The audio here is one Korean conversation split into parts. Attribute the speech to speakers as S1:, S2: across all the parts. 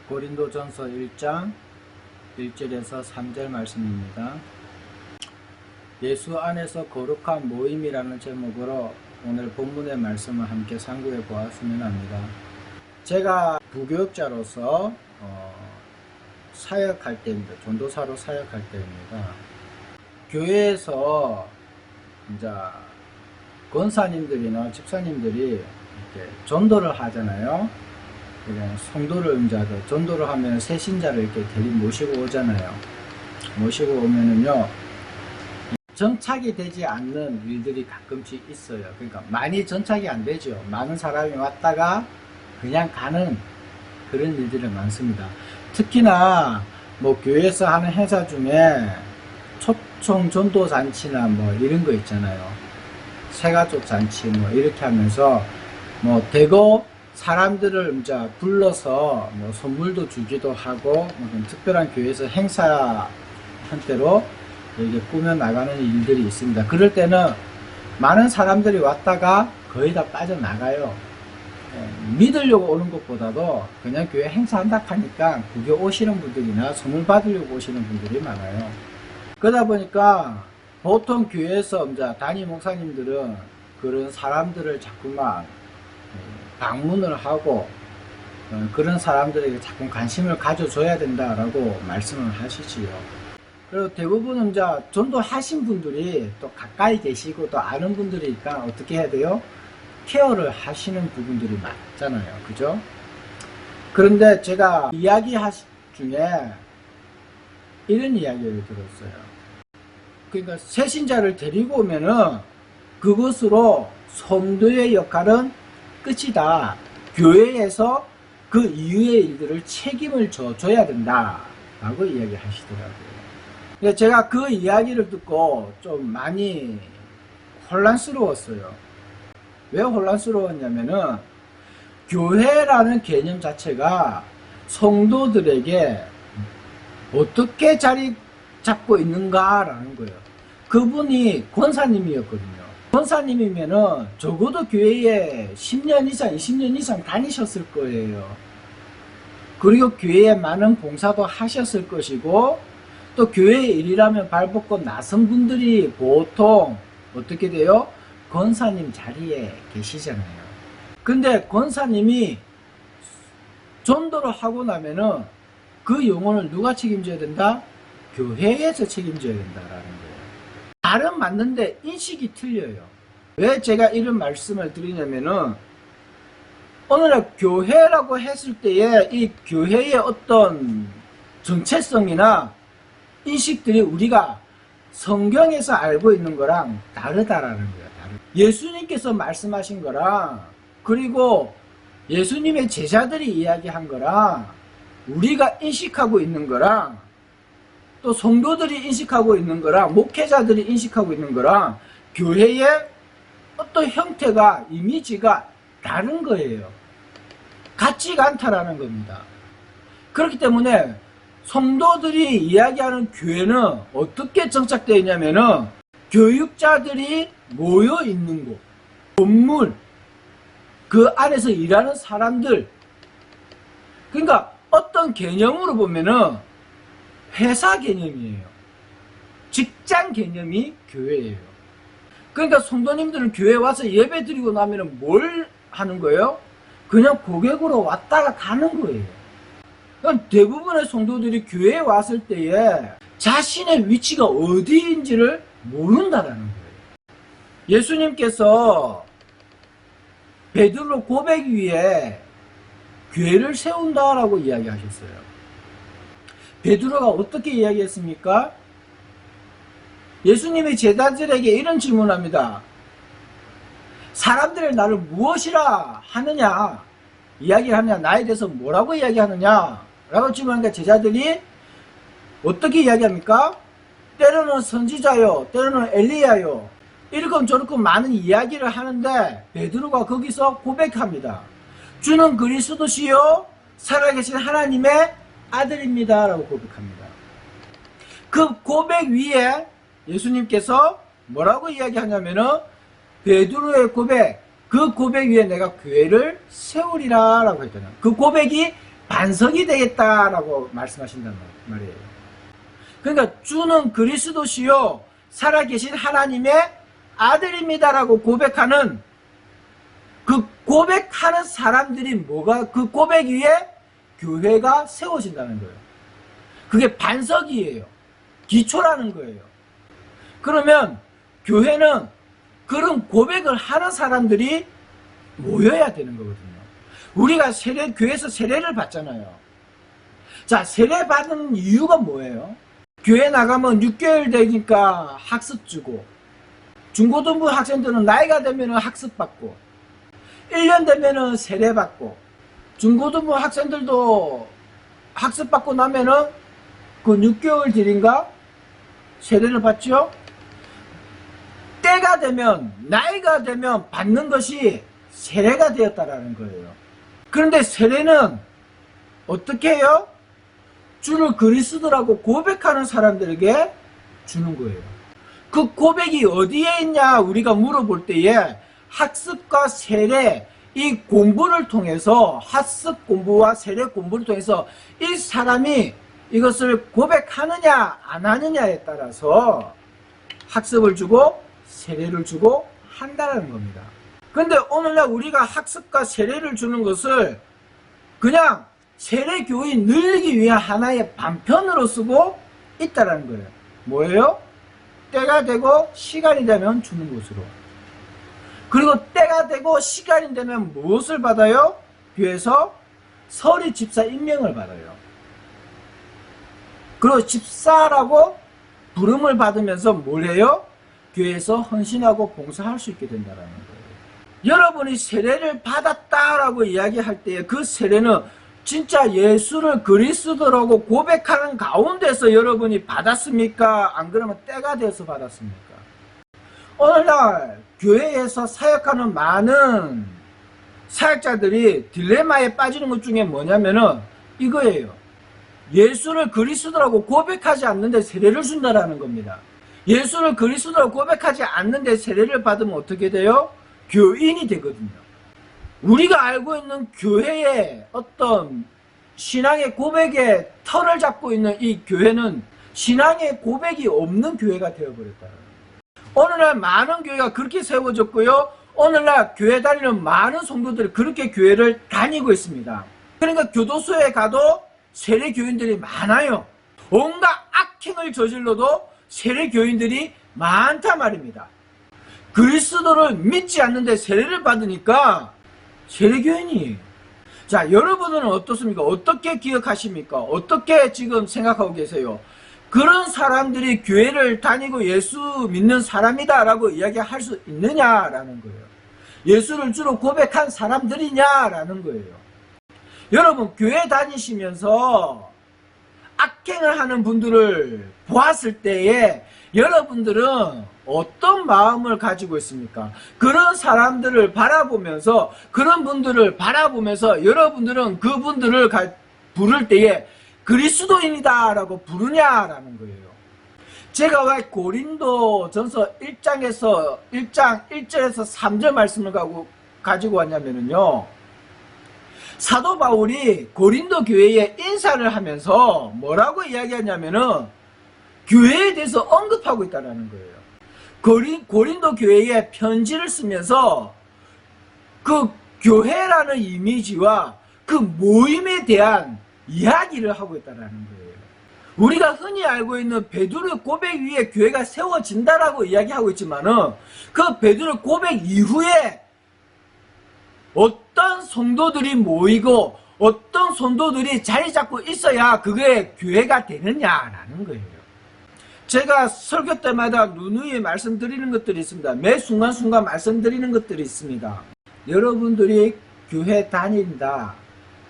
S1: 고린도전서 1장 1절에서 3절 말씀입니다. 예수 안에서 거룩한 모임이라는 제목으로 오늘 본문의 말씀을 함께 상고해 보았으면 합니다. 제가 부교육자로서 사역할 때입니다. 전도사로 사역할 때입니다. 교회에서 이제 권사님들이나 집사님들이 이렇게 전도를 하잖아요. 성도를 전도를 하면 새신자를 이렇게 모시고 오잖아요. 모시고 오면은요, 정착이 되지 않는 일들이 가끔씩 있어요. 그러니까 많이 정착이 안 되죠. 많은 사람이 왔다가 그냥 가는 그런 일들이 많습니다. 특히나 뭐 교회에서 하는 행사 중에 초청 전도 잔치나 뭐 이런 거 있잖아요. 새가족 잔치 뭐 이렇게 하면서 뭐 대거 사람들을 이제 불러서 뭐 선물도 주기도 하고 뭐 특별한 교회에서 행사 형태로 이렇게 꾸며 나가는 일들이 있습니다. 그럴 때는 많은 사람들이 왔다가 거의 다 빠져나가요. 믿으려고 오는 것보다도 그냥 교회 행사한다 하니까 구경 오시는 분들이나 선물 받으려고 오시는 분들이 많아요. 그러다 보니까 보통 교회에서 이제 담임 목사님들은 그런 사람들을 자꾸만 방문을 하고 그런 사람들에게 자꾸 관심을 가져줘야 된다라고 말씀을 하시지요. 그리고 대부분 이제 전도하신 분들이 또 가까이 계시고 또 아는 분들이니까 어떻게 해야 돼요? 케어를 하시는 부분들이 많잖아요. 그죠? 그런데 제가 이야기 중에 이런 이야기를 들었어요. 그러니까 새신자를 데리고 오면은 그것으로 성도의 역할은 끝이다. 교회에서 그 이후의 일들을 책임을 져줘야 된다. 라고 이야기 하시더라고요. 제가 그 이야기를 듣고 좀 많이 혼란스러웠어요. 왜 혼란스러웠냐면은 교회라는 개념 자체가 성도들에게 어떻게 자리 잡고 있는가라는 거예요. 그분이 권사님이었거든요. 권사님이면은 적어도 교회에 10년 이상, 20년 이상 다니셨을 거예요. 그리고 교회에 많은 봉사도 하셨을 것이고, 또 교회의 일이라면 발벗고 나선 분들이 보통 어떻게 돼요? 권사님 자리에 계시잖아요. 근데 권사님이 전도를 하고 나면은 그 영혼을 누가 책임져야 된다? 교회에서 책임져야 된다라는 거예요. 말은 맞는데 인식이 틀려요. 왜 제가 이런 말씀을 드리냐면은 오늘날 교회라고 했을 때에 이 교회의 어떤 정체성이나 인식들이 우리가 성경에서 알고 있는 거랑 다르다라는 거예요. 예수님께서 말씀하신 거랑 그리고 예수님의 제자들이 이야기한 거랑 우리가 인식하고 있는 거랑 또 성도들이 인식하고 있는 거랑 목회자들이 인식하고 있는 거랑 교회의 어떤 형태가 이미지가 다른 거예요. 같지가 않다라는 겁니다. 그렇기 때문에 성도들이 이야기하는 교회는 어떻게 정착되어 있냐면은 교육자들이 모여 있는 곳, 건물, 그 안에서 일하는 사람들. 그러니까 어떤 개념으로 보면은 회사 개념이에요. 직장 개념이 교회예요. 그러니까 성도님들은 교회에 와서 예배 드리고 나면은 뭘 하는 거예요? 그냥 고객으로 왔다가 가는 거예요. 그러니까 대부분의 성도들이 교회에 왔을 때에 자신의 위치가 어디인지를 모른다라는 거예요. 예수님께서 베드로 고백 위에 교회를 세운다라고 이야기하셨어요. 베드로가 어떻게 이야기했습니까? 예수님이 제자들에게 이런 질문합니다. 사람들이 나를 무엇이라 하느냐? 이야기하느냐? 나에 대해서 뭐라고 이야기하느냐? 라고 질문하니까 제자들이 어떻게 이야기합니까? 때로는 선지자요, 때로는 엘리야요. 이렇게 저렇게 많은 이야기를 하는데 베드로가 거기서 고백합니다. 주는 그리스도시요 살아계신 하나님의 아들입니다. 라고 고백합니다. 그 고백 위에 예수님께서 뭐라고 이야기하냐면은 베드로의 고백, 그 고백 위에 내가 교회를 세우리라 라고 했잖아요. 그 고백이 반석이 되겠다라고 말씀하신단 말이에요. 그러니까 주는 그리스도시요 살아계신 하나님의 아들입니다라고 고백하는 그 고백하는 사람들이 뭐가 그 고백 위에 교회가 세워진다는 거예요. 그게 반석이에요. 기초라는 거예요. 그러면 교회는 그런 고백을 하는 사람들이 모여야 되는 거거든요. 우리가 교회에서 세례를 받잖아요. 자, 세례 받는 이유가 뭐예요? 교회 나가면 6개월 되니까 학습 주고, 중고등부 학생들은 나이가 되면 학습 받고, 1년 되면 세례 받고, 중고등부 학생들도 학습 받고 나면은 그 6개월 뒤인가 세례를 받죠? 때가 되면, 나이가 되면 받는 것이 세례가 되었다라는 거예요. 그런데 세례는 어떻게 해요? 주를 그리스도라고 고백하는 사람들에게 주는 거예요. 그 고백이 어디에 있냐 우리가 물어볼 때에 학습과 세례, 이 공부를 통해서, 학습 공부와 세례 공부를 통해서 이 사람이 이것을 고백하느냐 안 하느냐에 따라서 학습을 주고 세례를 주고 한다는 겁니다. 그런데 오늘날 우리가 학습과 세례를 주는 것을 그냥 세례교인 늘기 위한 하나의 반편으로 쓰고 있다는 거예요. 뭐예요? 때가 되고 시간이 되면 주는 것으로. 그리고 때가 되고 시간이 되면 무엇을 받아요? 교회에서 서리 집사 임명을 받아요. 그리고 집사라고 부름을 받으면서 뭘 해요? 교회에서 헌신하고 봉사할 수 있게 된다는 거예요. 여러분이 세례를 받았다라고 이야기할 때에 그 세례는 진짜 예수를 그리스도라고 고백하는 가운데서 여러분이 받았습니까? 안 그러면 때가 돼서 받았습니까? 오늘날 교회에서 사역하는 많은 사역자들이 딜레마에 빠지는 것 중에 뭐냐면은 이거예요. 예수를 그리스도라고 고백하지 않는데 세례를 준다라는 겁니다. 예수를 그리스도라고 고백하지 않는데 세례를 받으면 어떻게 돼요? 교인이 되거든요. 우리가 알고 있는 교회의 어떤 신앙의 고백의 털을 잡고 있는 이 교회는 신앙의 고백이 없는 교회가 되어버렸다는 거예요. 오늘날 많은 교회가 그렇게 세워졌고요. 오늘날 교회 다니는 많은 성도들이 그렇게 교회를 다니고 있습니다. 그러니까 교도소에 가도 세례교인들이 많아요. 온갖 악행을 저질러도 세례교인들이 많단 말입니다. 그리스도를 믿지 않는데 세례를 받으니까 세례교인이에요. 자, 여러분은 어떻습니까? 어떻게 기억하십니까? 어떻게 지금 생각하고 계세요? 그런 사람들이 교회를 다니고 예수 믿는 사람이다 라고 이야기할 수 있느냐라는 거예요. 예수를 주로 고백한 사람들이냐라는 거예요. 여러분, 교회 다니시면서 악행을 하는 분들을 보았을 때에 여러분들은 어떤 마음을 가지고 있습니까? 그런 사람들을 바라보면서, 그런 분들을 바라보면서 여러분들은 그분들을 부를 때에 그리스도인이다 라고 부르냐라는 거예요. 제가 왜 고린도 전서 1장 1절에서 3절 말씀을 가지고 왔냐면요. 사도 바울이 고린도 교회에 인사를 하면서 뭐라고 이야기하냐면은 교회에 대해서 언급하고 있다는 거예요. 고린도 교회에 편지를 쓰면서 그 교회라는 이미지와 그 모임에 대한 이야기를 하고 있다는 거예요. 우리가 흔히 알고 있는 베드로의 고백 위에 교회가 세워진다라고 이야기하고 있지만은 그 베드로의 고백 이후에 어떤 성도들이 모이고 어떤 성도들이 자리 잡고 있어야 그게 교회가 되느냐라는 거예요. 제가 설교 때마다 누누이 말씀드리는 것들이 있습니다. 매 순간순간 말씀드리는 것들이 있습니다. 여러분들이 교회 다닌다,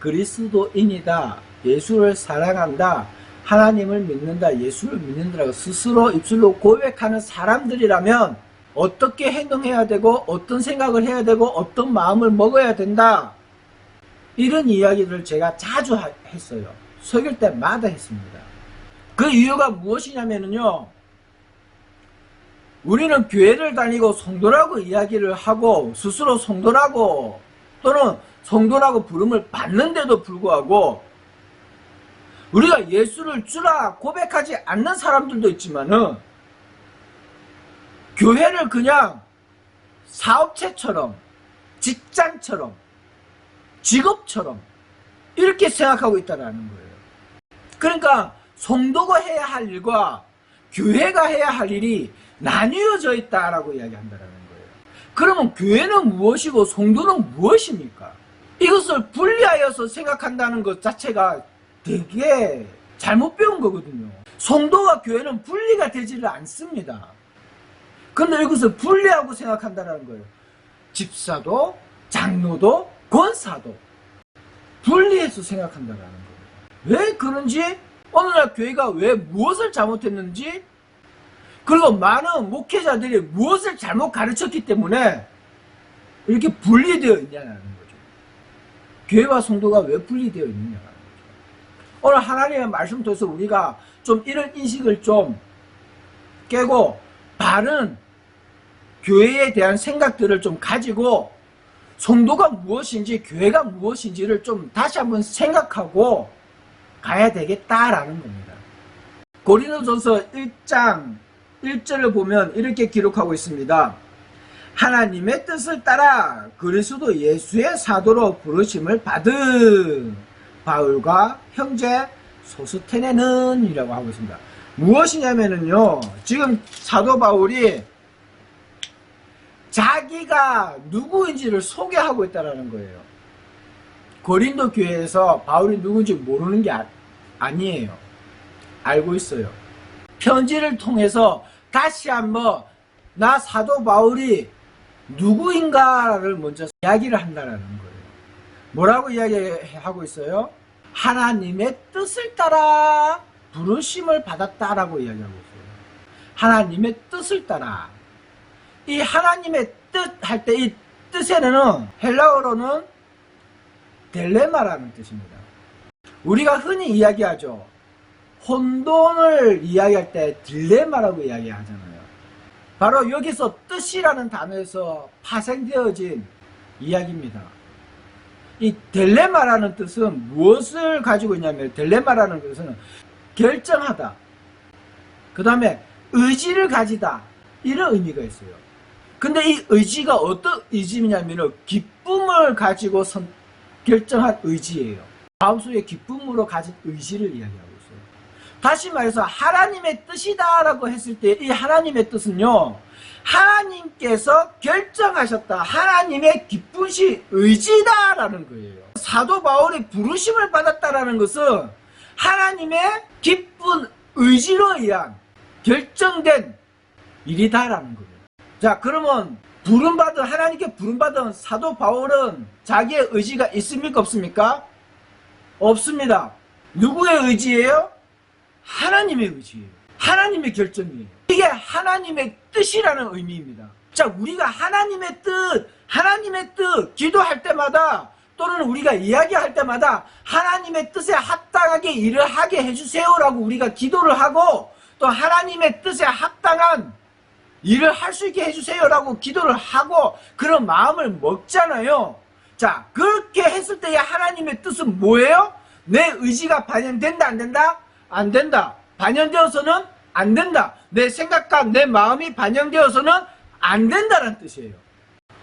S1: 그리스도인이다, 예수를 사랑한다, 하나님을 믿는다, 예수를 믿는다라고 스스로 입술로 고백하는 사람들이라면 어떻게 행동해야 되고 어떤 생각을 해야 되고 어떤 마음을 먹어야 된다, 이런 이야기를 제가 자주 했어요. 설교 때마다 했습니다. 그 이유가 무엇이냐면요, 우리는 교회를 다니고 성도라고 이야기를 하고 스스로 성도라고 또는 성도라고 부름을 받는데도 불구하고 우리가 예수를 주라 고백하지 않는 사람들도 있지만은 교회를 그냥 사업체처럼, 직장처럼, 직업처럼 이렇게 생각하고 있다는 거예요. 그러니까 성도가 해야 할 일과 교회가 해야 할 일이 나뉘어져 있다라고 이야기한다는 거예요. 그러면 교회는 무엇이고 성도는 무엇입니까? 이것을 분리하여서 생각한다는 것 자체가 되게 잘못 배운 거거든요. 성도와 교회는 분리가 되지를 않습니다. 그런데 이것을 분리하고 생각한다는 거예요. 집사도, 장로도, 권사도 분리해서 생각한다는 거예요. 왜 그런지, 어느 날 교회가 왜 무엇을 잘못했는지, 그리고 많은 목회자들이 무엇을 잘못 가르쳤기 때문에 이렇게 분리되어 있냐는 거죠. 교회와 성도가 왜 분리되어 있느냐는 거죠. 오늘 하나님의 말씀 통해서 우리가 좀 이런 인식을 좀 깨고 바른 교회에 대한 생각들을 좀 가지고 성도가 무엇인지 교회가 무엇인지를 좀 다시 한번 생각하고 가야 되겠다라는 겁니다. 고린도전서 1장 1절을 보면 이렇게 기록하고 있습니다. 하나님의 뜻을 따라 그리스도 예수의 사도로 부르심을 받은 바울과 형제 소스테네는 이라고 하고 있습니다. 무엇이냐면요, 지금 사도 바울이 자기가 누구인지를 소개하고 있다는 거예요. 고린도 교회에서 바울이 누군지 모르는 게 아니에요. 알고 있어요. 편지를 통해서 다시 한번 나 사도 바울이 누구인가를 먼저 이야기를 한다는 거예요. 뭐라고 이야기하고 있어요? 하나님의 뜻을 따라 부르심을 받았다라고 이야기하고 있어요. 하나님의 뜻을 따라. 이 하나님의 뜻 할 때 이 뜻에는 헬라어로는 딜레마라는 뜻입니다. 우리가 흔히 이야기하죠. 혼돈을 이야기할 때 딜레마라고 이야기하잖아요. 바로 여기서 뜻이라는 단어에서 파생되어진 이야기입니다. 이 딜레마라는 뜻은 무엇을 가지고 있냐면, 딜레마라는 뜻은 결정하다, 그 다음에 의지를 가지다, 이런 의미가 있어요. 근데 이 의지가 어떤 의지냐면 기쁨을 가지고 결정한 의지예요. 마음속에 기쁨으로 가진 의지를 이야기하고 있어요. 다시 말해서 하나님의 뜻이다라고 했을 때 이 하나님의 뜻은요, 하나님께서 결정하셨다, 하나님의 기쁘신 의지다라는 거예요. 사도 바울이 부르심을 받았다라는 것은 하나님의 기쁜 의지로 의한 결정된 일이다라는 거예요. 자, 그러면 하나님께 부름받은 사도 바울은 자기의 의지가 있습니까? 없습니까? 없습니다. 누구의 의지예요? 하나님의 의지예요. 하나님의 결정이에요. 이게 하나님의 뜻이라는 의미입니다. 자, 우리가 하나님의 뜻 기도할 때마다 또는 우리가 이야기할 때마다 하나님의 뜻에 합당하게 일을 하게 해주세요라고 우리가 기도를 하고, 또 하나님의 뜻에 합당한 일을 할 수 있게 해주세요라고 기도를 하고 그런 마음을 먹잖아요. 자, 그렇게 했을 때의 하나님의 뜻은 뭐예요? 내 의지가 반영된다, 안 된다? 안 된다. 반영되어서는 안 된다. 내 생각과 내 마음이 반영되어서는 안 된다는 뜻이에요.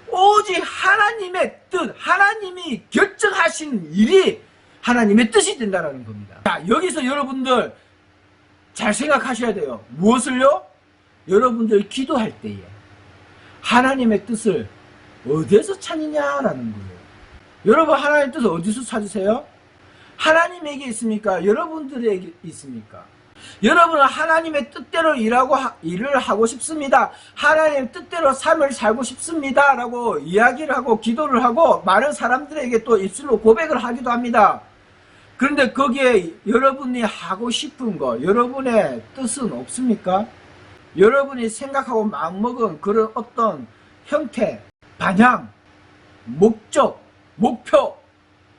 S1: 오직 하나님의 뜻, 하나님이 결정하신 일이 하나님의 뜻이 된다는 겁니다. 자, 여기서 여러분들 잘 생각하셔야 돼요. 무엇을요? 여러분들 기도할 때에 하나님의 뜻을 어디에서 찾느냐라는 거예요. 여러분 하나님의 뜻을 어디서 찾으세요? 하나님에게 있습니까? 여러분들에게 있습니까? 여러분은 하나님의 뜻대로 일을 하고 싶습니다. 하나님의 뜻대로 삶을 살고 싶습니다. 라고 이야기를 하고 기도를 하고 많은 사람들에게 또 입술로 고백을 하기도 합니다. 그런데 거기에 여러분이 하고 싶은 거, 여러분의 뜻은 없습니까? 여러분이 생각하고 마음먹은 그런 어떤 형태, 방향, 목적, 목표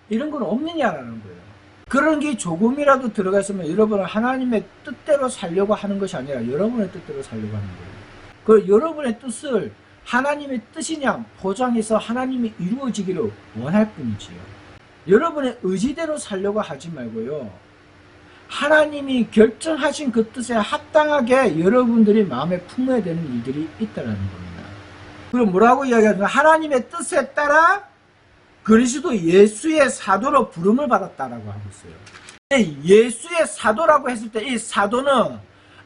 S1: 이런 건 없느냐라는 거예요. 그런 게 조금이라도 들어가 있으면 여러분은 하나님의 뜻대로 살려고 하는 것이 아니라 여러분의 뜻대로 살려고 하는 거예요. 그 여러분의 뜻을 하나님의 뜻이냐 포장해서 하나님이 이루어지기를 원할 뿐이지요. 여러분의 의지대로 살려고 하지 말고요, 하나님이 결정하신 그 뜻에 합당하게 여러분들이 마음에 품어야 되는 일들이 있다는 겁니다. 그럼 뭐라고 이야기하냐면 하나님의 뜻에 따라 그리스도 예수의 사도로 부름을 받았다라고 하고 있어요. 예수의 사도라고 했을 때 이 사도는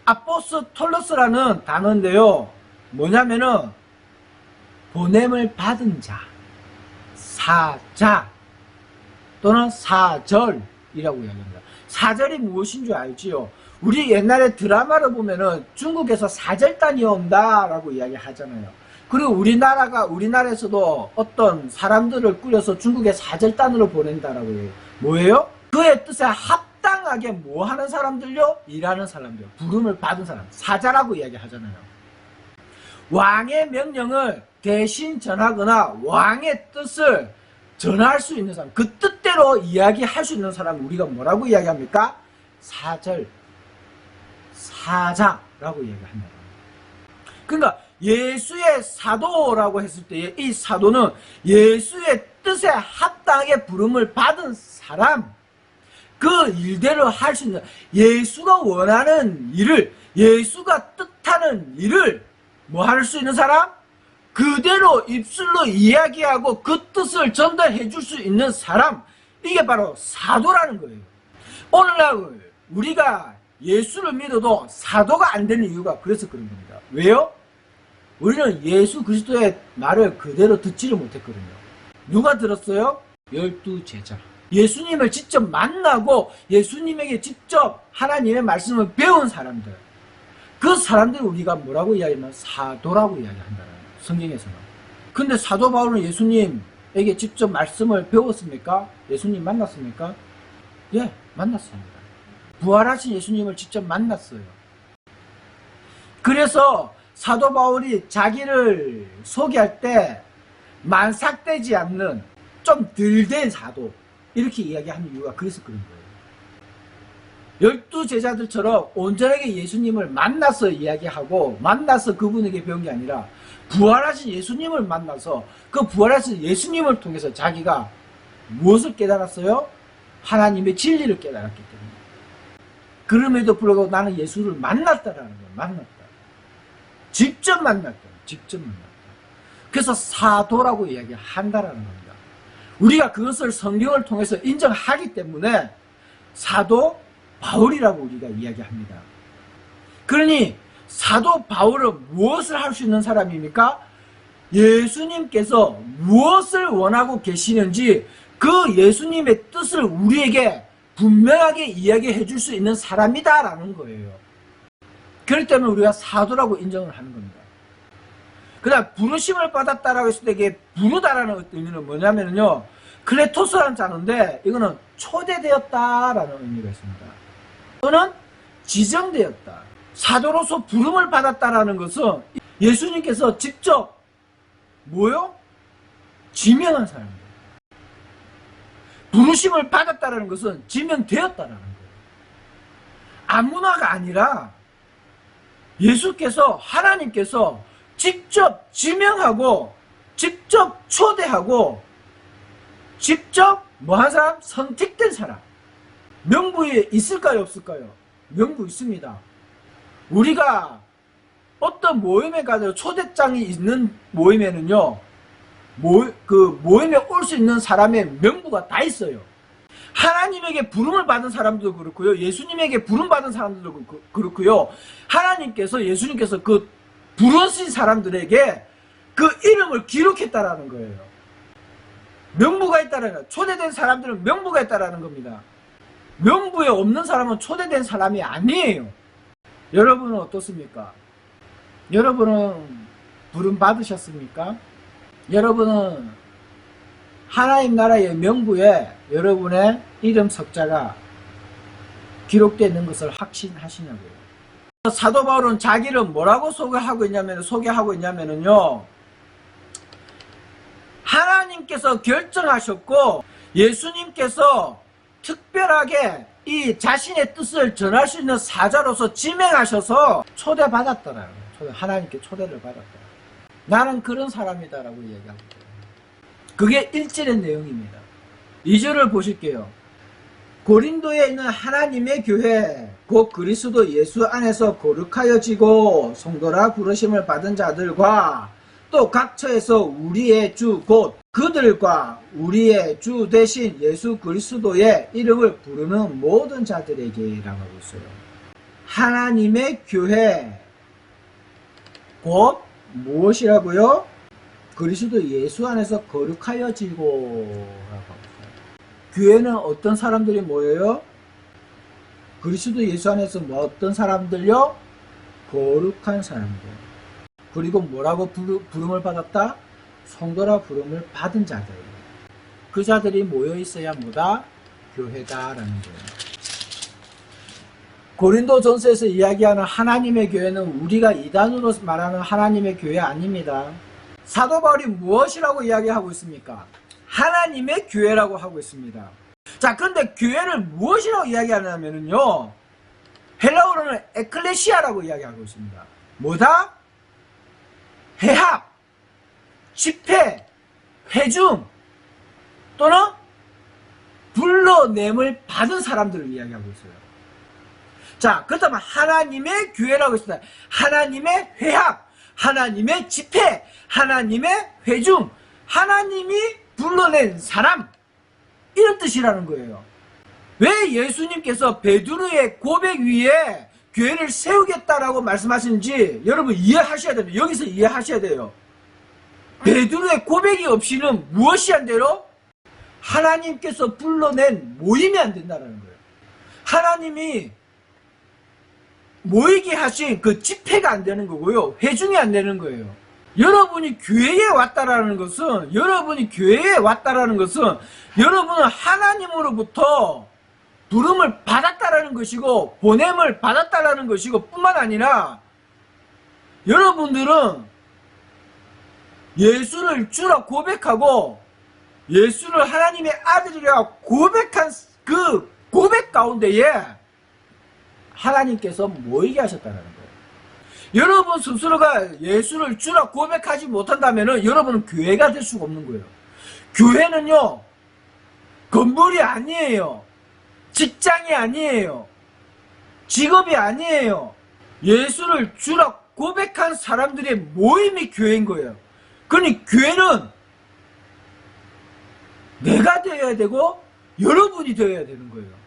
S1: 아포스톨로스라는 단어인데요. 뭐냐면은 보냄을 받은 자, 사자 또는 사절이라고 이야기합니다. 사절이 무엇인 줄 알지요? 우리 옛날에 드라마를 보면은 중국에서 사절단이 온다라고 이야기 하잖아요. 그리고 우리나라에서도 어떤 사람들을 꾸려서 중국에 사절단으로 보낸다라고 해요. 뭐예요? 그의 뜻에 합당하게 뭐 하는 사람들요? 일하는 사람들, 부름을 받은 사람, 사자라고 이야기하잖아요. 왕의 명령을 대신 전하거나 왕의 뜻을 전할 수 있는 사람, 그 뜻대로 이야기할 수 있는 사람을 우리가 뭐라고 이야기합니까? 사절, 사자라고 이야기한다. 그러니까 예수의 사도라고 했을 때 이 사도는 예수의 뜻에 합당하게 부름을 받은 사람, 그 일대로 할 수 있는, 예수가 원하는 일을, 예수가 뜻하는 일을 뭐 할 수 있는 사람? 그대로 입술로 이야기하고 그 뜻을 전달해 줄 수 있는 사람, 이게 바로 사도라는 거예요. 오늘날 우리가 예수를 믿어도 사도가 안 되는 이유가 그래서 그런 겁니다. 왜요? 우리는 예수 그리스도의 말을 그대로 듣지를 못했거든요. 누가 들었어요? 12제자. 예수님을 직접 만나고 예수님에게 직접 하나님의 말씀을 배운 사람들, 그 사람들을 우리가 뭐라고 이야기하면 사도라고 이야기한다는 거예요. 성경에서는. 근데 사도 바울은 예수님에게 직접 말씀을 배웠습니까? 예수님 만났습니까? 예, 만났습니다. 부활하신 예수님을 직접 만났어요. 그래서 사도 바울이 자기를 소개할 때 만삭되지 않는 좀 덜 된 사도, 이렇게 이야기하는 이유가 그래서 그런 거예요. 12제자들처럼 온전하게 예수님을 만나서 이야기하고 만나서 그분에게 배운 게 아니라 부활하신 예수님을 만나서 그 부활하신 예수님을 통해서 자기가 무엇을 깨달았어요? 하나님의 진리를 깨달았기 때문에. 그럼에도 불구하고 나는 예수를 만났다라는 거예요. 만났다. 직접 만났다. 직접 만났다. 그래서 사도라고 이야기한다라는 겁니다. 우리가 그것을 성경을 통해서 인정하기 때문에 사도 바울이라고 우리가 이야기합니다. 그러니 사도 바울은 무엇을 할 수 있는 사람입니까? 예수님께서 무엇을 원하고 계시는지 그 예수님의 뜻을 우리에게 분명하게 이야기해 줄 수 있는 사람이다라는 거예요. 그렇기 때문에 우리가 사도라고 인정을 하는 겁니다. 그 다음 부르심을 받았다라고 했을 때 이게 부르다라는 의미는 뭐냐면요, 클레토스라는 단어인데 이거는 초대되었다라는 의미가 있습니다. 또는 지정되었다. 사도로서 부름을 받았다라는 것은 예수님께서 직접 뭐요? 지명한 사람입니다. 부르심을 받았다라는 것은 지명되었다라는 거예요. 아무나가 아니라 예수께서, 하나님께서 직접 지명하고 직접 초대하고 직접 뭐한 사람? 선택된 사람. 명부에 있을까요? 없을까요? 명부 있습니다. 우리가 어떤 모임에 가서 초대장이 있는 모임에는요, 그 모임에 올 수 있는 사람의 명부가 다 있어요. 하나님에게 부름을 받은 사람도 그렇고요, 예수님에게 부름 받은 사람들도 그렇고요, 하나님께서, 예수님께서 그 부르신 사람들에게 그 이름을 기록했다라는 거예요. 명부가 있다라는 거예요. 초대된 사람들은 명부가 있다라는 겁니다. 명부에 없는 사람은 초대된 사람이 아니에요. 여러분은 어떻습니까? 여러분은 부름 받으셨습니까? 여러분은 하나님 나라의 명부에 여러분의 이름 석자가 기록되어 있는 것을 확신하시냐고요. 사도 바울은 자기를 뭐라고 소개하고 있냐면요, 하나님께서 결정하셨고 예수님께서 특별하게 이 자신의 뜻을 전할 수 있는 사자로서 지명하셔서 초대받았더라고요. 하나님께 초대를 받았더라. 나는 그런 사람이다라고 얘기합니다. 그게 1절의 내용입니다. 2절을 보실게요. 고린도에 있는 하나님의 교회 곧 그리스도 예수 안에서 거룩하여지고 성도라 부르심을 받은 자들과 또 각처에서 우리의 주 곧 그들과 우리의 주 대신 예수 그리스도의 이름을 부르는 모든 자들에게 라고 하고 있어요. 하나님의 교회 곧 무엇이라고요? 그리스도 예수 안에서 거룩하여지고 라고 하고 있어요. 교회는 어떤 사람들이 모여요? 그리스도 예수 안에서 어떤 사람들요? 거룩한 사람들. 그리고 뭐라고 부름을 받았다? 성도라 부름을 받은 자들. 그 자들이 모여 있어야 뭐다? 교회다라는 거예요. 고린도전서에서 이야기하는 하나님의 교회는 우리가 이단으로 말하는 하나님의 교회 아닙니다. 사도 바울이 무엇이라고 이야기하고 있습니까? 하나님의 교회라고 하고 있습니다. 자, 그런데 교회를 무엇이라고 이야기하냐면요, 헬라어로는 에클레시아라고 이야기하고 있습니다. 뭐다? 회합, 집회, 회중 또는 불러냄을 받은 사람들을 이야기하고 있어요. 자, 그렇다면 하나님의 교회라고 했습니다. 하나님의 회합, 하나님의 집회, 하나님의 회중, 하나님이 불러낸 사람, 이런 뜻이라는 거예요. 왜 예수님께서 베드로의 고백 위에 교회를 세우겠다라고 말씀하시는지 여러분 이해하셔야 됩니다. 여기서 이해하셔야 돼요. 베드로의 고백이 없이는 무엇이 안 돼요? 하나님께서 불러낸 모임이 안 된다는 거예요. 하나님이 모이게 하신 그 집회가 안 되는 거고요. 회중이 안 되는 거예요. 여러분이 교회에 왔다라는 것은 여러분은 하나님으로부터 부름을 받았다라는 것이고 보냄을 받았다라는 것이고 뿐만 아니라 여러분들은 예수를 주라 고백하고 예수를 하나님의 아들이라 고백한 그 고백 가운데에 하나님께서 모이게 하셨다는 거예요. 여러분 스스로가 예수를 주라 고백하지 못한다면 여러분은 교회가 될 수가 없는 거예요. 교회는요, 건물이 아니에요. 직장이 아니에요. 직업이 아니에요. 예수를 주라 고백한 사람들의 모임이 교회인 거예요. 그러니 교회는 내가 되어야 되고 여러분이 되어야 되는 거예요.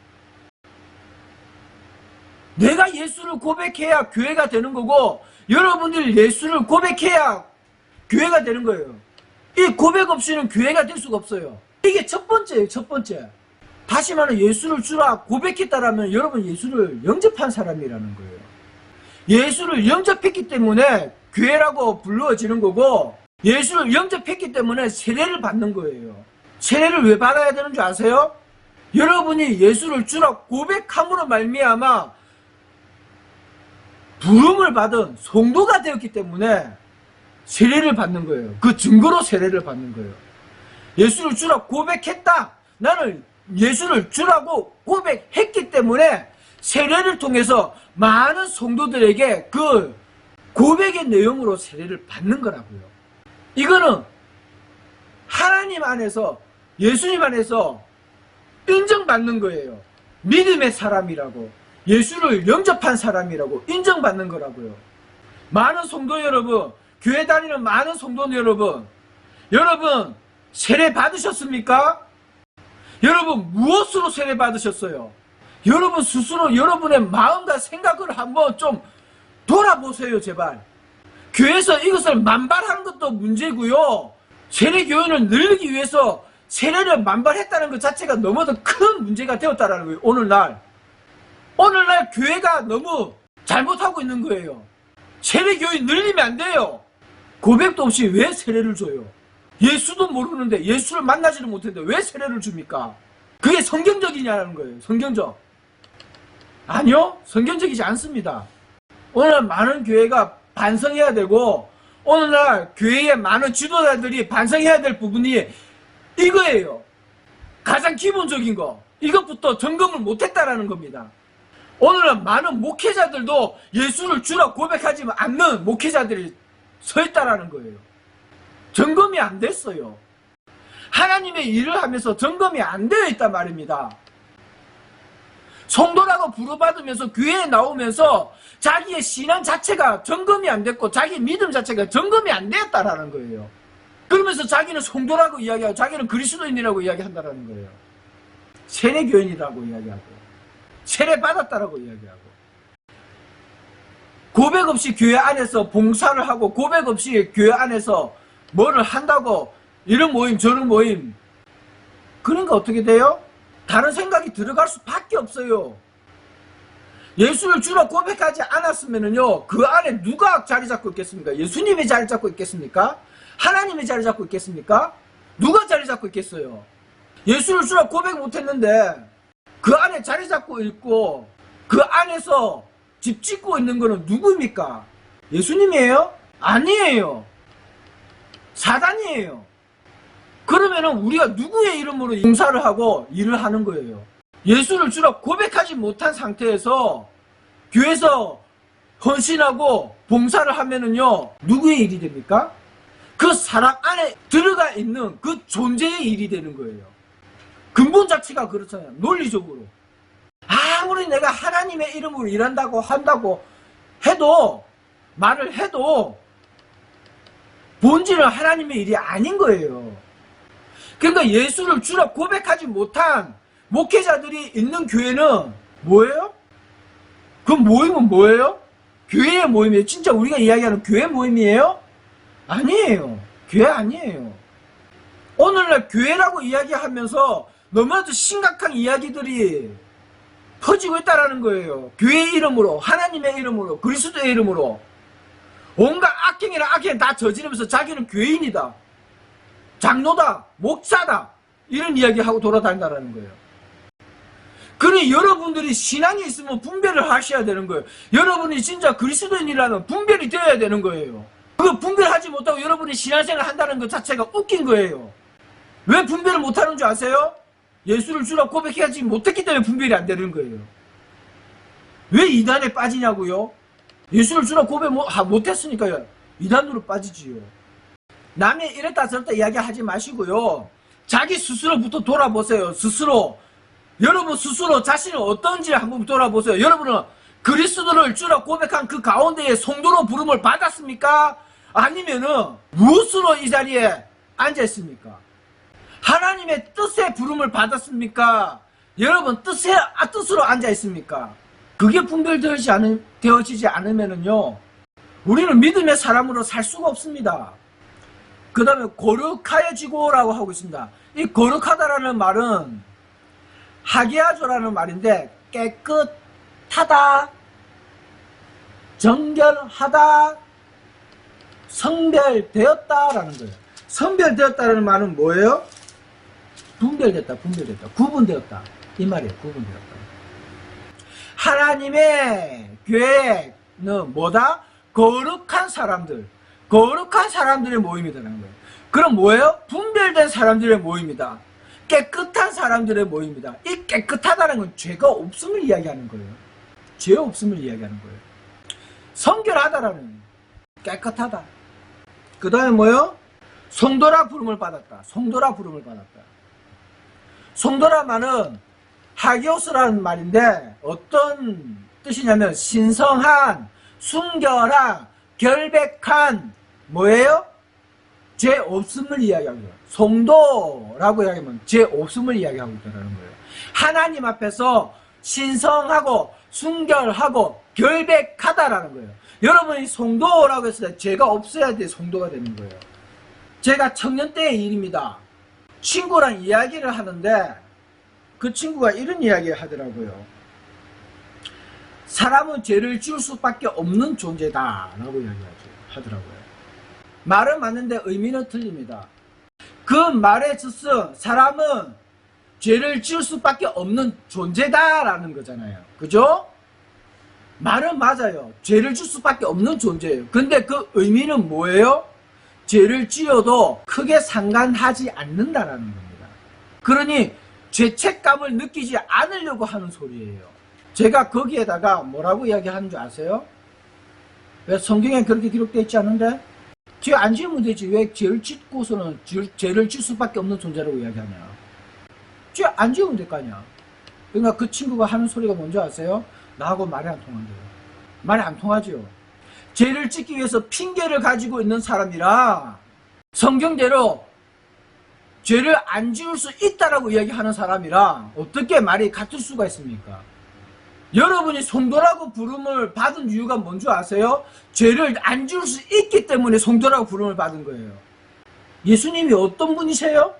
S1: 내가 예수를 고백해야 교회가 되는 거고 여러분들이 예수를 고백해야 교회가 되는 거예요. 이 고백 없이는 교회가 될 수가 없어요. 이게 첫 번째예요. 첫 번째. 다시 말해 예수를 주라 고백했다라면 여러분 예수를 영접한 사람이라는 거예요. 예수를 영접했기 때문에 교회라고 불러지는 거고 예수를 영접했기 때문에 세례를 받는 거예요. 세례를 왜 받아야 되는 줄 아세요? 여러분이 예수를 주라 고백함으로 말미암아 부름을 받은 성도가 되었기 때문에 세례를 받는 거예요. 그 증거로 세례를 받는 거예요. 예수를 주라 고백했다. 나는 예수를 주라고 고백했기 때문에 세례를 통해서 많은 성도들에게 그 고백의 내용으로 세례를 받는 거라고요. 이거는 하나님 안에서 예수님 안에서 인정받는 거예요. 믿음의 사람이라고 예수를 영접한 사람이라고 인정받는 거라고요. 많은 성도 여러분, 교회 다니는 많은 성도 여러분, 여러분 세례 받으셨습니까? 여러분 무엇으로 세례 받으셨어요? 여러분 스스로 여러분의 마음과 생각을 한번 좀 돌아보세요. 제발. 교회에서 이것을 만발하는 것도 문제고요. 세례교회를 늘리기 위해서 세례를 만발했다는 것 자체가 너무도 큰 문제가 되었다는 거예요. 오늘날 교회가 너무 잘못하고 있는 거예요. 세례교회 늘리면 안 돼요. 고백도 없이 왜 세례를 줘요? 예수도 모르는데 예수를 만나지를 못했는데 왜 세례를 줍니까? 그게 성경적이냐는 거예요. 성경적. 아니요. 성경적이지 않습니다. 오늘 많은 교회가 반성해야 되고 오늘날 교회의 많은 지도자들이 반성해야 될 부분이 이거예요. 가장 기본적인 거. 이것부터 점검을 못했다라는 겁니다. 오늘날 많은 목회자들도 예수를 주라 고백하지 않는 목회자들이 서 있다라는 거예요. 점검이 안 됐어요. 하나님의 일을 하면서 점검이 안 되어 있단 말입니다. 성도라고 부르받으면서 교회에 나오면서 자기의 신앙 자체가 점검이 안 됐고 자기의 믿음 자체가 점검이 안 되었다라는 거예요. 그러면서 자기는 성도라고 이야기하고 자기는 그리스도인이라고 이야기한다라는 거예요. 세례교인이라고 이야기하고 세례받았다라고 이야기하고 고백 없이 교회 안에서 봉사를 하고 고백 없이 교회 안에서 뭐를 한다고 이런 모임 저런 모임 그러니까 어떻게 돼요? 다른 생각이 들어갈 수밖에 없어요. 예수를 주로 고백하지 않았으면요 그 안에 누가 자리 잡고 있겠습니까? 예수님이 자리 잡고 있겠습니까? 하나님이 자리 잡고 있겠습니까? 누가 자리 잡고 있겠어요? 예수를 주로 고백 못했는데 그 안에 자리 잡고 있고 그 안에서 집 짓고 있는 거는 누구입니까? 예수님이에요? 아니에요. 사단이에요. 그러면은 우리가 누구의 이름으로 봉사를 하고 일을 하는 거예요? 예수를 주로 고백하지 못한 상태에서 교회에서 헌신하고 봉사를 하면은요 누구의 일이 됩니까? 그 사람 안에 들어가 있는 그 존재의 일이 되는 거예요. 근본 자체가 그렇잖아요. 논리적으로. 아무리 내가 하나님의 이름으로 일한다고 한다고 해도 말을 해도 본질은 하나님의 일이 아닌 거예요. 그러니까 예수를 주로 고백하지 못한 목회자들이 있는 교회는 뭐예요? 그 모임은 뭐예요? 교회의 모임이에요. 진짜 우리가 이야기하는 교회 모임이에요? 아니에요. 교회 아니에요. 오늘날 교회라고 이야기하면서 너무나도 심각한 이야기들이 퍼지고 있다라는 거예요. 교회의 이름으로, 하나님의 이름으로, 그리스도의 이름으로 온갖 악행이랑 악행 다 저지르면서 자기는 교회인이다, 장로다, 목사다 이런 이야기하고 돌아다닌다는 거예요. 그러니 여러분들이 신앙이 있으면 분별을 하셔야 되는 거예요. 여러분이 진짜 그리스도인이라는 분별이 되어야 되는 거예요. 그거 분별하지 못하고 여러분이 신앙생활 한다는 것 자체가 웃긴 거예요. 왜 분별을 못하는 줄 아세요? 예수를 주라 고백하지 못했기 때문에 분별이 안 되는 거예요. 왜 이단에 빠지냐고요? 예수를 주라 고백 못했으니까요. 이단으로 빠지지요. 남이 이랬다 저랬다 이야기하지 마시고요. 자기 스스로부터 돌아보세요. 스스로. 여러분 스스로 자신은 어떤지 한번 돌아보세요. 여러분은 그리스도를 주라 고백한 그 가운데에 성도로 부름을 받았습니까? 아니면은 무엇으로 이 자리에 앉아있습니까? 하나님의 뜻의 부름을 받았습니까? 여러분 뜻으로 앉아있습니까? 그게 분별되어지지 않으면은요 우리는 믿음의 사람으로 살 수가 없습니다. 그 다음에 거룩하여지고라고 하고 있습니다. 이 거룩하다라는 말은 하게아조라는 말인데 깨끗하다, 정결하다, 성별되었다라는 거예요. 성별되었다라는 말은 뭐예요? 분별됐다, 구분되었다 이 말이에요. 구분되었다. 하나님의 계획은 뭐다? 거룩한 사람들, 거룩한 사람들의 모임이라는 거예요. 그럼 뭐예요? 분별된 사람들의 모임이다. 깨끗한 사람들의 모임이다. 이 깨끗하다는 건 죄가 없음을 이야기하는 거예요. 죄 없음을 이야기하는 거예요. 성결하다라는 깨끗하다. 그 다음에 뭐예요? 성도라 부름을 받았다. 성도라 부름을 받았다. 성도라 말은 하기오스라는 말인데 어떤 뜻이냐면 신성한, 순결한, 결백한 뭐예요? 죄 없음을 이야기하는 거예요. 성도라고 이야기하면 죄 없음을 이야기하고 있다는 거예요. 하나님 앞에서 신성하고 순결하고 결백하다라는 거예요. 여러분이 성도라고 했을 때 죄가 없어야 돼 성도가 되는 거예요. 제가 청년 때의 일입니다. 친구랑 이야기를 하는데 그 친구가 이런 이야기를 하더라고요. 사람은 죄를 지을 수밖에 없는 존재다라고 이야기하더라고요. 말은 맞는데 의미는 틀립니다. 그 말의 뜻은 사람은 죄를 지을 수밖에 없는 존재다라는 거잖아요. 그죠? 말은 맞아요. 죄를 지을 수밖에 없는 존재예요. 근데 그 의미는 뭐예요? 죄를 지어도 크게 상관하지 않는다라는 겁니다. 그러니 죄책감을 느끼지 않으려고 하는 소리예요. 제가 거기에다가 뭐라고 이야기하는 줄 아세요? 왜 성경에 그렇게 기록되어 있지 않은데? 죄 안 지으면 되지. 왜 죄를 짓고서는 죄를 질 수밖에 없는 존재라고 이야기하냐? 죄 안 지으면 될 거 아니야. 그러니까 그 친구가 하는 소리가 뭔지 아세요? 나하고 말이 안 통한대요. 말이 안 통하죠. 죄를 짓기 위해서 핑계를 가지고 있는 사람이라 성경대로 죄를 안 지을 수 있다라고 이야기하는 사람이랑 어떻게 말이 같을 수가 있습니까? 여러분이 성도라고 부름을 받은 이유가 뭔지 아세요? 죄를 안 지을 수 있기 때문에 성도라고 부름을 받은 거예요. 예수님이 어떤 분이세요?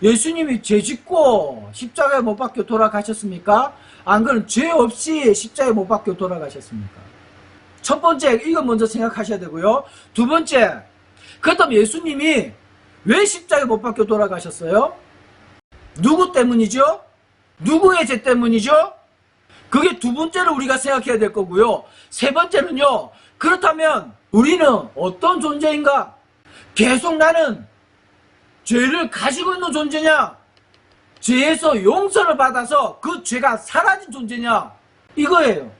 S1: 예수님이 죄 짓고 십자가에 못 박혀 돌아가셨습니까? 안 그러면 죄 없이 십자가에 못 박혀 돌아가셨습니까? 첫 번째, 이거 먼저 생각하셔야 되고요. 두 번째, 그렇다면 예수님이 왜 십자가에 못 박혀 돌아가셨어요? 누구 때문이죠? 누구의 죄 때문이죠? 그게 두 번째로 우리가 생각해야 될 거고요. 세 번째는요. 그렇다면 우리는 어떤 존재인가? 계속 나는 죄를 가지고 있는 존재냐? 죄에서 용서를 받아서 그 죄가 사라진 존재냐? 이거예요.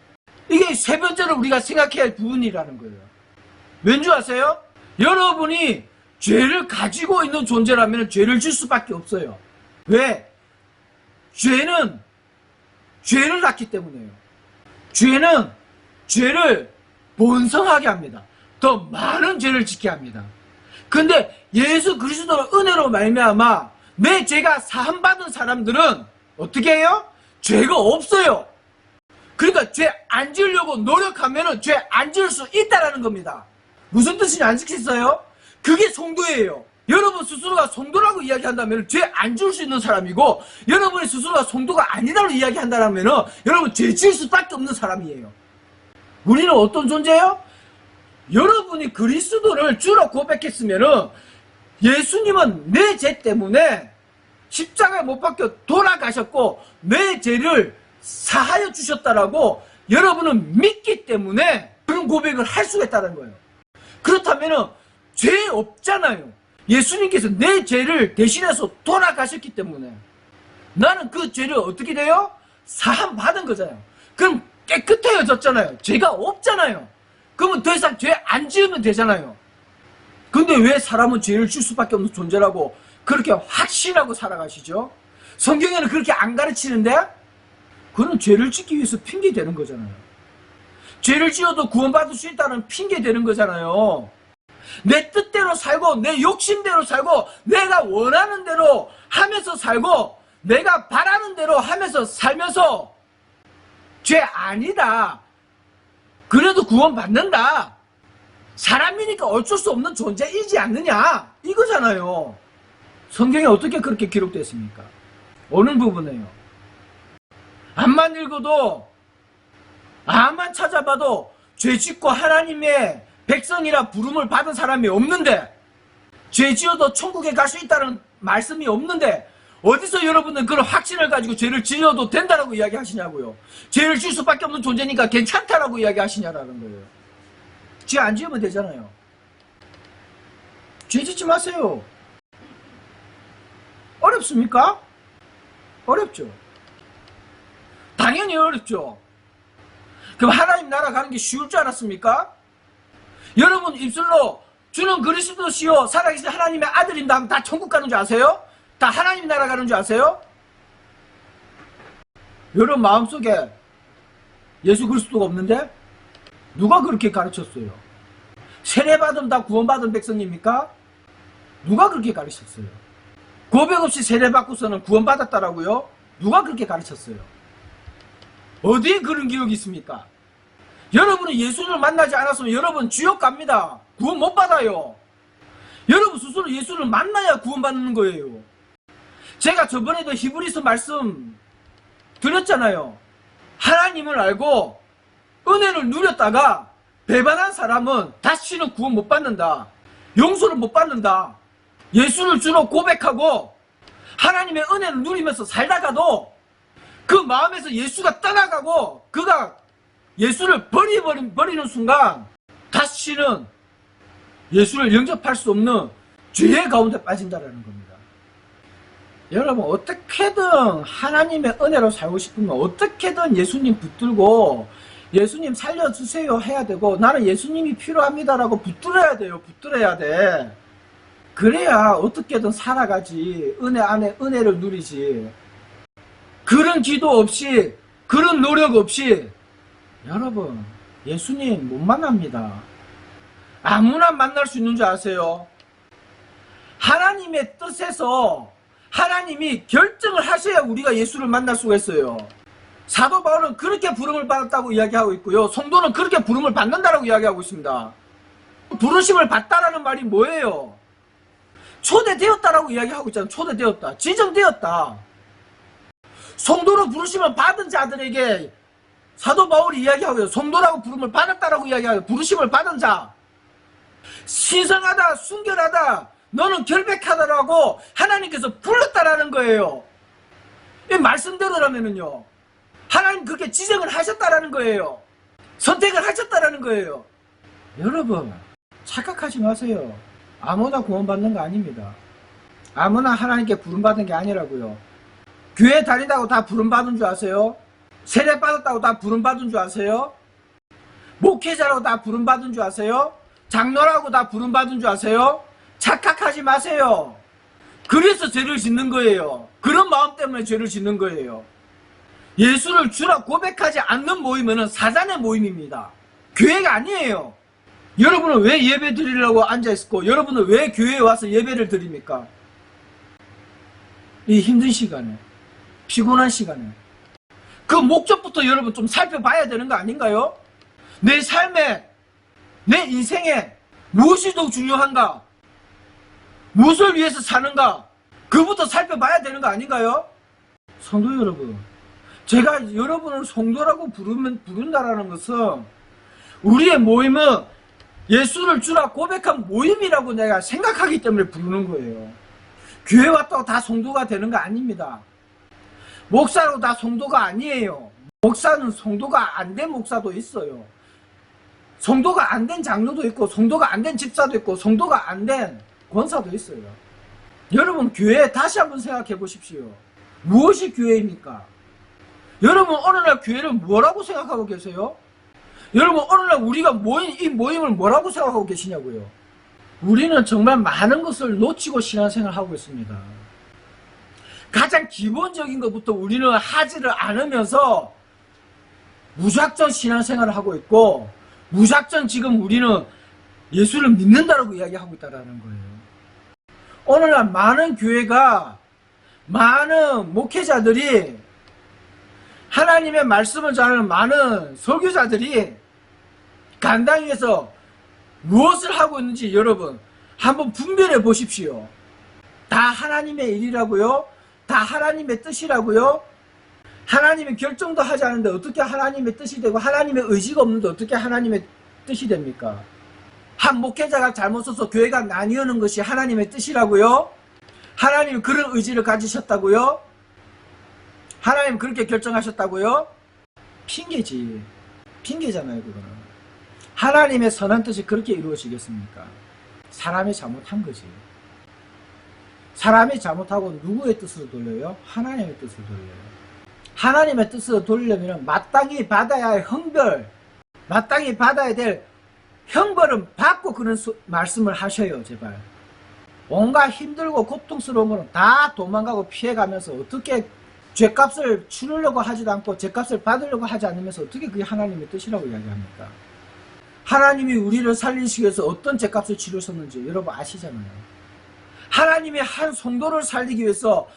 S1: 이게 세 번째로 우리가 생각해야 할 부분이라는 거예요. 왠지 아세요? 여러분이 죄를 가지고 있는 존재라면 죄를 질 수밖에 없어요. 왜? 죄는 죄를 낳기 때문에요. 죄는 죄를 본성하게 합니다. 더 많은 죄를 짓게 합니다. 근데 예수 그리스도의 은혜로 말미암아 내 죄가 사함받은 사람들은 어떻게 해요? 죄가 없어요. 그러니까 죄 안 지으려고 노력하면 죄 안 지을 수 있다는 겁니다. 무슨 뜻인지 안 지겠어요? 그게 성도예요. 여러분 스스로가 성도라고 이야기한다면 죄 안 지을 수 있는 사람이고, 여러분이 스스로가 성도가 아니다고 이야기한다면 여러분 죄 지을 수밖에 없는 사람이에요. 우리는 어떤 존재예요? 여러분이 그리스도를 주로 고백했으면 예수님은 내 죄 때문에 십자가에 못 박혀 돌아가셨고 내 죄를 사하여 주셨다라고 여러분은 믿기 때문에 그런 고백을 할 수가 있다는 거예요. 그렇다면 죄 없잖아요. 예수님께서 내 죄를 대신해서 돌아가셨기 때문에 나는 그 죄를 어떻게 돼요? 사함 받은 거잖아요. 그럼 깨끗해졌잖아요. 죄가 없잖아요. 그러면 더 이상 죄 안 지으면 되잖아요. 근데 왜 사람은 죄를 질 수밖에 없는 존재라고 그렇게 확신하고 살아가시죠? 성경에는 그렇게 안 가르치는데 그건 죄를 짓기 위해서 핑계 대는 거잖아요. 죄를 지어도 구원받을 수 있다는 핑계 대는 거잖아요. 내 뜻대로 살고 내 욕심대로 살고 내가 원하는 대로 하면서 살고 내가 바라는 대로 하면서 살면서 죄 아니다. 그래도 구원받는다. 사람이니까 어쩔 수 없는 존재이지 않느냐. 이거잖아요. 성경에 어떻게 그렇게 기록되어 있습니까? 어느 부분에요? 암만 읽어도 암만 찾아봐도 죄짓고 하나님의 백성이라 부름을 받은 사람이 없는데, 죄지어도 천국에 갈 수 있다는 말씀이 없는데 어디서 여러분은 그런 확신을 가지고 죄를 지어도 된다라고 이야기하시냐고요. 죄를 지을 수밖에 없는 존재니까 괜찮다라고 이야기하시냐라는 거예요. 죄 안 지으면 되잖아요. 죄 짓지 마세요. 어렵습니까? 어렵죠. 당연히 어렵죠. 그럼 하나님 나라 가는 게 쉬울 줄 알았습니까? 여러분 입술로 주는 그리스도시요 살아계신 하나님의 아들입니다 하면 다 천국 가는 줄 아세요? 다 하나님 나라 가는 줄 아세요? 여러분 마음속에 예수 그리스도가 없는데 누가 그렇게 가르쳤어요? 세례받으면 다 구원받은 백성입니까? 누가 그렇게 가르쳤어요? 고백 없이 세례받고서는 구원받았다라고요? 누가 그렇게 가르쳤어요? 어디에 그런 기록이 있습니까? 여러분이 예수를 만나지 않았으면 여러분 지옥 갑니다. 구원 못 받아요. 여러분 스스로 예수를 만나야 구원받는 거예요. 제가 저번에도 히브리서 말씀 드렸잖아요. 하나님을 알고 은혜를 누렸다가 배반한 사람은 다시는 구원 못 받는다. 용서를 못 받는다. 예수를 주로 고백하고 하나님의 은혜를 누리면서 살다가도 그 마음에서 예수가 떠나가고 그가 예수를 버리는 순간 다시는 예수를 영접할 수 없는 죄의 가운데 빠진다는 겁니다. 여러분 어떻게든 하나님의 은혜로 살고 싶으면 어떻게든 예수님 붙들고 예수님 살려주세요 해야 되고, 나는 예수님이 필요합니다라고 붙들어야 돼요. 붙들어야 돼. 그래야 어떻게든 살아가지. 은혜 안에 은혜를 누리지. 그런 기도 없이, 그런 노력 없이 여러분 예수님 못 만납니다. 아무나 만날 수 있는 줄 아세요? 하나님의 뜻에서 하나님이 결정을 하셔야 우리가 예수를 만날 수가 있어요. 사도 바울은 그렇게 부름을 받았다고 이야기하고 있고요. 성도는 그렇게 부름을 받는다라고 이야기하고 있습니다. 부르심을 받다라는 말이 뭐예요? 초대되었다라고 이야기하고 있잖아요. 초대되었다. 지정되었다. 성도로 부르심을 받은 자들에게 사도 바울이 이야기하고요. 성도라고 부름을 받았다라고 이야기하고요. 부르심을 받은 자. 신성하다, 순결하다, 너는 결백하다라고 하나님께서 불렀다라는 거예요. 이 말씀대로라면은요. 하나님 그렇게 지정을 하셨다라는 거예요. 선택을 하셨다라는 거예요. 여러분 착각하지 마세요. 아무나 구원받는 거 아닙니다. 아무나 하나님께 부름받은 게 아니라고요. 교회 다닌다고 다 부름받은 줄 아세요? 세례 받았다고 다 부름받은 줄 아세요? 목회자라고 다 부름받은 줄 아세요? 장로라고 다 부름받은 줄 아세요? 착각하지 마세요. 그래서 죄를 짓는 거예요. 그런 마음 때문에 죄를 짓는 거예요. 예수를 주라 고백하지 않는 모임은 사단의 모임입니다. 교회가 아니에요. 여러분은 왜 예배 드리려고 앉아있고 여러분은 왜 교회에 와서 예배를 드립니까? 이 힘든 시간에, 피곤한 시간에 그 목적부터 여러분 좀 살펴봐야 되는 거 아닌가요? 내 삶에, 내 인생에 무엇이 더 중요한가? 무엇을 위해서 사는가? 그부터 살펴봐야 되는 거 아닌가요? 성도 여러분, 제가 여러분을 성도라고 부른다라는 것은 우리의 모임은 예수를 주라 고백한 모임이라고 내가 생각하기 때문에 부르는 거예요. 교회 왔다고 다 성도가 되는 거 아닙니다. 목사라고 다 성도가 아니에요. 목사는 성도가 안 된 목사도 있어요. 성도가 안 된 장로도 있고 성도가 안 된 집사도 있고 성도가 안 된 권사도 있어요. 여러분 교회 다시 한번 생각해 보십시오. 무엇이 교회입니까? 여러분 어느 날 교회를 뭐라고 생각하고 계세요? 여러분 어느 날 우리가 모인 이 모임을 뭐라고 생각하고 계시냐고요? 우리는 정말 많은 것을 놓치고 신앙생활을 하고 있습니다. 가장 기본적인 것부터 우리는 하지를 않으면서 무작정 신앙생활을 하고 있고 무작정 지금 우리는 예수를 믿는다라고 이야기하고 있다는 거예요. 오늘날 많은 교회가 많은 목회자들이 하나님의 말씀을 전하는 많은 설교자들이 간당 위에서 무엇을 하고 있는지 여러분 한번 분별해 보십시오. 다 하나님의 일이라고요? 다 하나님의 뜻이라고요? 하나님의 결정도 하지 않는데 어떻게 하나님의 뜻이 되고 하나님의 의지가 없는데 어떻게 하나님의 뜻이 됩니까? 한 목회자가 잘못 써서 교회가 나뉘는 것이 하나님의 뜻이라고요? 하나님이 그런 의지를 가지셨다고요? 하나님 그렇게 결정하셨다고요? 핑계지. 핑계잖아요 그거는. 하나님의 선한 뜻이 그렇게 이루어지겠습니까? 사람이 잘못한 거지. 사람이 잘못하고 누구의 뜻으로 돌려요? 하나님의 뜻으로 돌려요. 하나님의 뜻으로 돌리려면 마땅히 받아야 할 형벌, 마땅히 받아야 될 형벌은 받고 그런 말씀을 하셔요. 제발. 온갖 힘들고 고통스러운 거는 다 도망가고 피해가면서 어떻게 죄값을 치르려고 하지도 않고 죄값을 받으려고 하지 않으면서 어떻게 그게 하나님의 뜻이라고 이야기합니까? 하나님이 우리를 살리시기 위해서 어떤 죄값을 치르셨는지 여러분 아시잖아요. 하나님이 한 성도를 살리기 위해서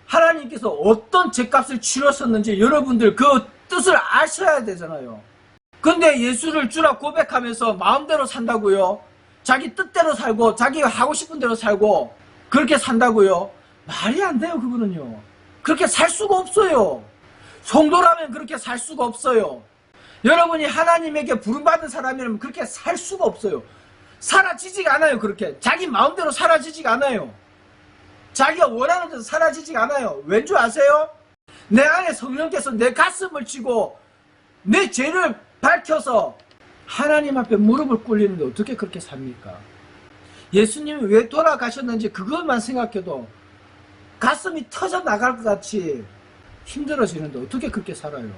S1: 하나님께서 어떤 죄값을 치르셨는지 여러분들 그 뜻을 아셔야 되잖아요. 근데 예수를 주라 고백하면서 마음대로 산다고요? 자기 뜻대로 살고 자기가 하고 싶은 대로 살고 그렇게 산다고요? 말이 안 돼요. 그거는요. 그렇게 살 수가 없어요. 성도라면 그렇게 살 수가 없어요. 여러분이 하나님에게 부름받은 사람이라면 그렇게 살 수가 없어요. 사라지지가 않아요. 그렇게 자기 마음대로 사라지지가 않아요. 자기가 원하는 대로 사라지지가 않아요. 왠 줄 아세요? 내 안에 성령께서 내 가슴을 치고 내 죄를 밝혀서 하나님 앞에 무릎을 꿇리는데 어떻게 그렇게 삽니까? 예수님이 왜 돌아가셨는지 그것만 생각해도 가슴이 터져 나갈 것 같이 힘들어지는데 어떻게 그렇게 살아요?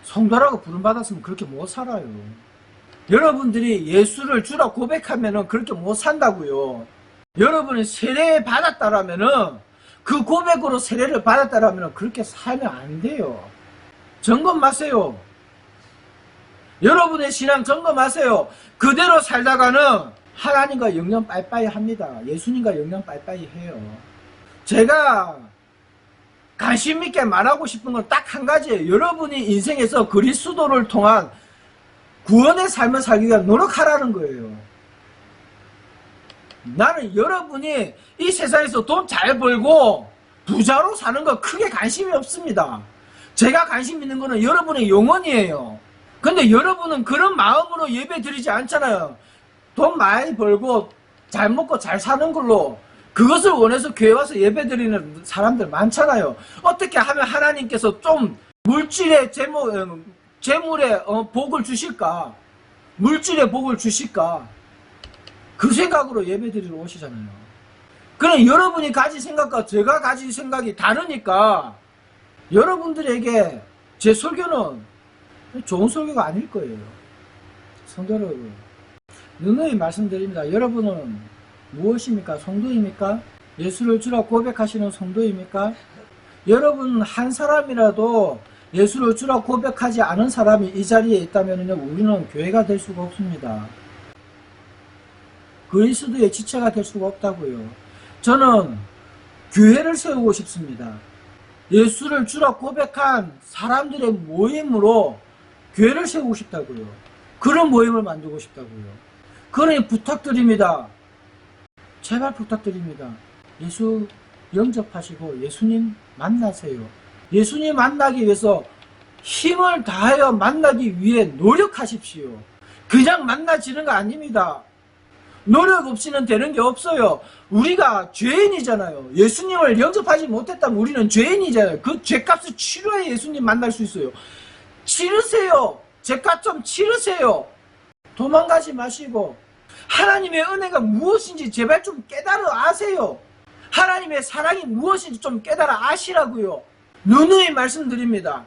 S1: 성도라고 부름받았으면 그렇게 못 살아요. 여러분들이 예수를 주라 고백하면은 그렇게 못 산다고요. 여러분이 세례 받았다라면은 그 고백으로 세례를 받았다라면 그렇게 살면 안 돼요. 점검하세요. 여러분의 신앙 점검하세요. 그대로 살다가는 하나님과 영영 빠이빠이 합니다. 예수님과 영영 빠이빠이 해요. 제가 관심 있게 말하고 싶은 건 딱 한 가지예요. 여러분이 인생에서 그리스도를 통한 구원의 삶을 살기 위해 노력하라는 거예요. 나는 여러분이 이 세상에서 돈 잘 벌고 부자로 사는 거 크게 관심이 없습니다. 제가 관심 있는 거는 여러분의 영혼이에요. 근데 여러분은 그런 마음으로 예배 드리지 않잖아요. 돈 많이 벌고 잘 먹고 잘 사는 걸로 그것을 원해서 교회 와서 예배 드리는 사람들 많잖아요. 어떻게 하면 하나님께서 좀 물질의 재물의 복을 주실까? 물질의 복을 주실까? 그 생각으로 예배 드리러 오시잖아요. 그럼 여러분이 가진 생각과 제가 가진 생각이 다르니까 여러분들에게 제 설교는 좋은 설교가 아닐 거예요. 성도 여러분, 누누이 말씀드립니다. 여러분은 무엇입니까? 성도입니까? 예수를 주라 고백하시는 성도입니까? 여러분 한 사람이라도 예수를 주라 고백하지 않은 사람이 이 자리에 있다면 우리는 교회가 될 수가 없습니다. 그리스도의 지체가 될 수가 없다고요. 저는 교회를 세우고 싶습니다. 예수를 주라 고백한 사람들의 모임으로 교회를 세우고 싶다고요. 그런 모임을 만들고 싶다고요. 그러니 부탁드립니다. 제발 부탁드립니다. 예수 영접하시고 예수님 만나세요. 예수님 만나기 위해서 힘을 다하여 만나기 위해 노력하십시오. 그냥 만나지는 거 아닙니다. 노력 없이는 되는 게 없어요. 우리가 죄인이잖아요. 예수님을 영접하지 못했다면 우리는 죄인이잖아요. 그 죄값을 치러야 예수님 만날 수 있어요. 치르세요. 죄값 좀 치르세요. 도망가지 마시고 하나님의 은혜가 무엇인지 제발 좀 깨달아 아세요. 하나님의 사랑이 무엇인지 좀 깨달아 아시라고요. 누누이 말씀드립니다.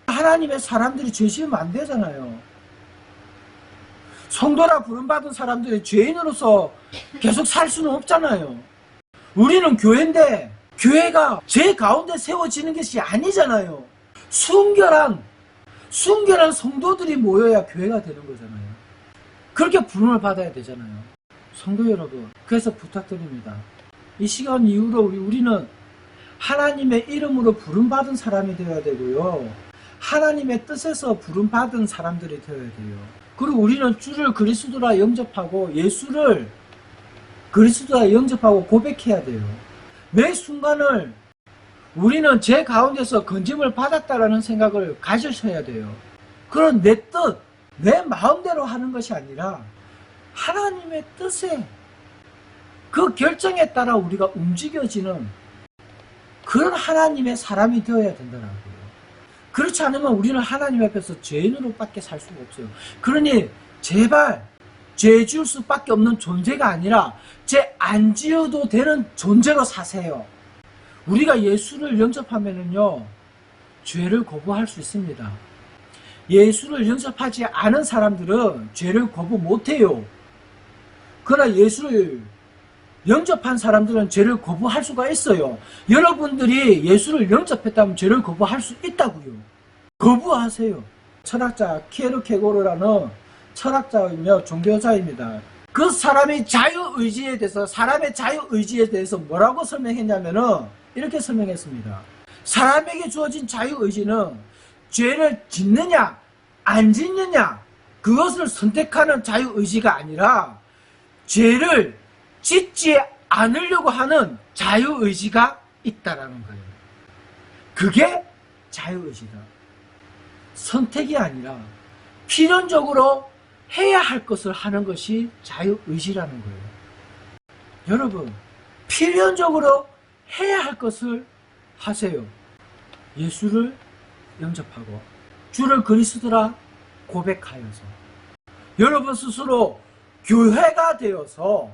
S1: 하나님의 사람들이 죄 지으면 안 되잖아요. 성도라 부름받은 사람들이 죄인으로서 계속 살 수는 없잖아요. 우리는 교회인데 교회가 제 가운데 세워지는 것이 아니잖아요. 순결한 성도들이 모여야 교회가 되는 거잖아요. 그렇게 부름을 받아야 되잖아요. 성도 여러분, 그래서 부탁드립니다. 이 시간 이후로 우리는 하나님의 이름으로 부름받은 사람이 되어야 되고요. 하나님의 뜻에서 부름받은 사람들이 되어야 돼요. 그리고 우리는 주를 그리스도라 영접하고 예수를 그리스도라 영접하고 고백해야 돼요. 매 순간을 우리는 제 가운데서 건짐을 받았다라는 생각을 가지셔야 돼요. 그런 내 뜻, 내 마음대로 하는 것이 아니라 하나님의 뜻에 그 결정에 따라 우리가 움직여지는 그런 하나님의 사람이 되어야 된다고요. 그렇지 않으면 우리는 하나님 앞에서 죄인으로 밖에 살 수가 없어요. 그러니 제발 죄 지을 수밖에 없는 존재가 아니라 죄 안 지어도 되는 존재로 사세요. 우리가 예수를 영접하면은요, 죄를 거부할 수 있습니다. 예수를 영접하지 않은 사람들은 죄를 거부 못해요. 그러나 예수를 영접한 사람들은 죄를 거부할 수가 있어요. 여러분들이 예수를 영접했다면 죄를 거부할 수 있다고요. 거부하세요. 철학자 키에르케고르라는 철학자이며 종교자입니다. 그 사람이 자유의지에 대해서, 사람의 자유의지에 대해서 뭐라고 설명했냐면은 이렇게 설명했습니다. 사람에게 주어진 자유의지는 죄를 짓느냐 안 짓느냐 그것을 선택하는 자유의지가 아니라 죄를 짓지 않으려고 하는 자유의지가 있다라는 거예요. 그게 자유의지다. 선택이 아니라 필연적으로 해야 할 것을 하는 것이 자유의지라는 거예요. 여러분, 필연적으로 해야 할 것을 하세요. 예수를 영접하고 주를 그리스도라 고백하여서 여러분 스스로 교회가 되어서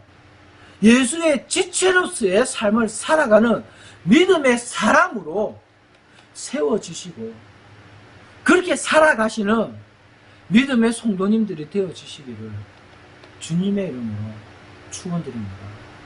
S1: 예수의 지체로서의 삶을 살아가는 믿음의 사람으로 세워지시고 그렇게 살아가시는 믿음의 성도님들이 되어지시기를 주님의 이름으로 축원드립니다.